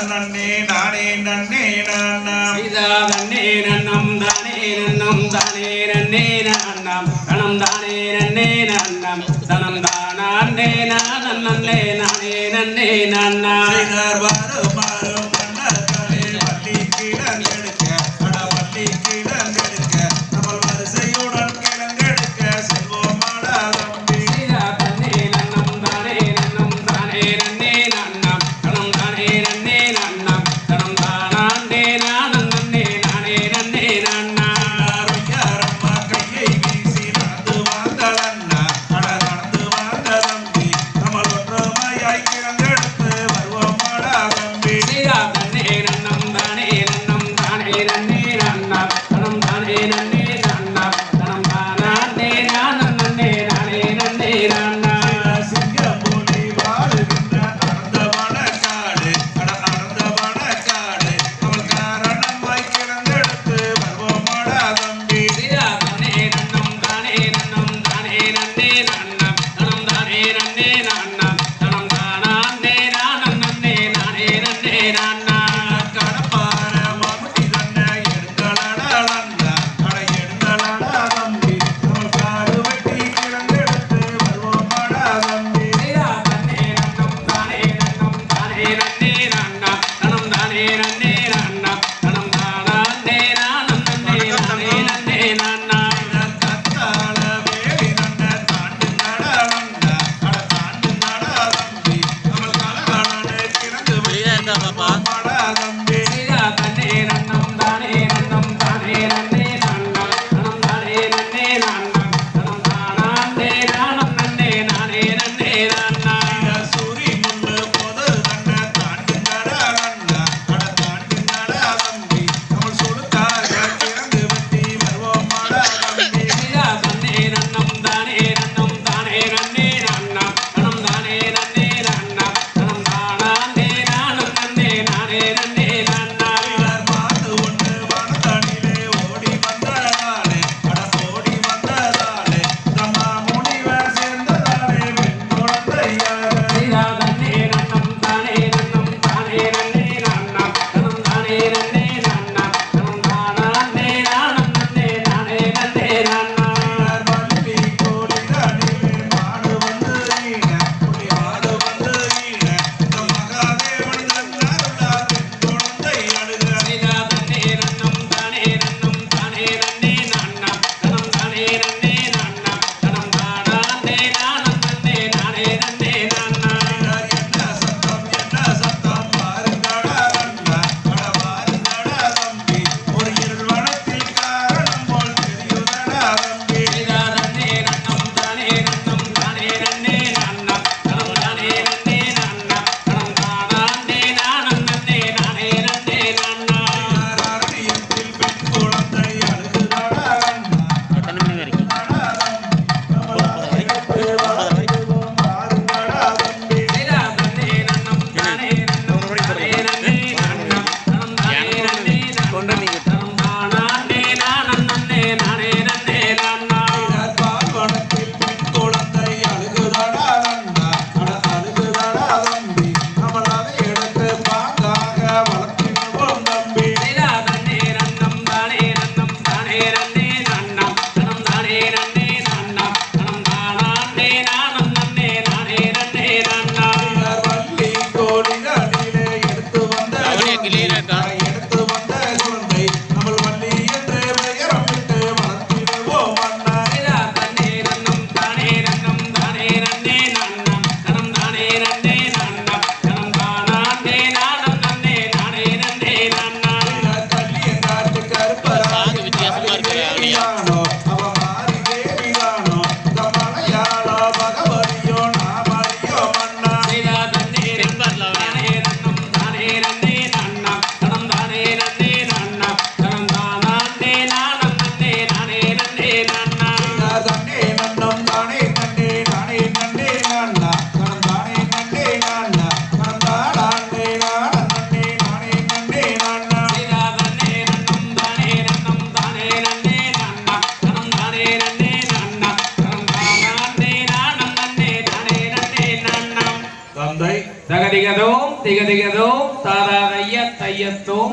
நன்னே நானே நன்னே நானா சீதா நன்னே நன்னம் தானே நன்னம் தானே நன்னே நானம் தனம் தானே நன்னே நானம் தனம் தானே நானம் நன்னே நானே நன்னே நானா செய்தார் வாரு மாறு மன்னர் கலே வள்ளி கிழங்கெடுக்க அட வள்ளி கிழங்கெடுக்க நம்மள் வரிசையுடன் கிழங்கெடுக்க செல்வோமாடா தம்பி சீதா தன்னே நன்னம் தானே நன்னே நானம் தனம் தானே நன்னே நானம் தனம் தானே நானம் நன்னே நானே நன்னே நானா யாரம்மா கையை வீசி நடந்து வாங்கலன்னா அட நடந்து வாங்க தம்பி நம்மள் ஒற்றுமையாய் கிழங்கெடுத்து வருவோமாடா தம்பி சீதா தன்னே நன்னம் தானே நன்னே நானம் தனம் தானே நன்னே நானம் தனம் தானே நானம் நன்னே நானே நன்னே நானா சிங்கம்புலி வாழுகின்ற அடர்ந்த வனக்காடு அட அடர்ந்த வனக்காடு அவள் காரணமாய் கிழங்கெடுத்து வருவோமாடா தம்பி சீதா தன்னே நன்னம் தானே நன்னே நானம் தனம் தானே நன்னே நானம் தனம் தானே நானம் நன்னே நானே நன்னே நானா கடப்பார மம்முட்டி தன்னை எடுங்களடா அட எடுங்களடா தம்பி அவள் காடு வெட்டி கிழங்கெடுத்து வருவோமாடா தம்பி சீதா தன்னே நன்னம் தானே நன்னே நானம் தனம் தானே நன்னே நானம் தனம் தானே நானம் நன்னே நானே நன்னே நானா கத்தால வேலி நன்ன தாண்டுங்கடா அட தாண்டுங்கடா தம்பி அவள் கலகலன்னு கிழங்கு வெட்டி வருவோமாடா தம்பி சீதா தன்னே நன்னம் தானே நன்னே நானம் தனம் தானே நன்னே நானம் தனம் தானே நானம் நன்னே நானே நன்னே நானா சூரி முள்ளு பொது தன்னை தாண்டுங்கடா அட தாண்டுங்கடா தம்பி அவள் சொலுக்காக கிழங்கு வெட்டி வருவோமாடா தம்பி சீதா தன்னே நன்னம் தானே நன்னே நானம் தனம் தானே நன்னே நானம் தனம் தானே நானம் நன்னே திகதிகதோம் தாராதைய தையத்தோம்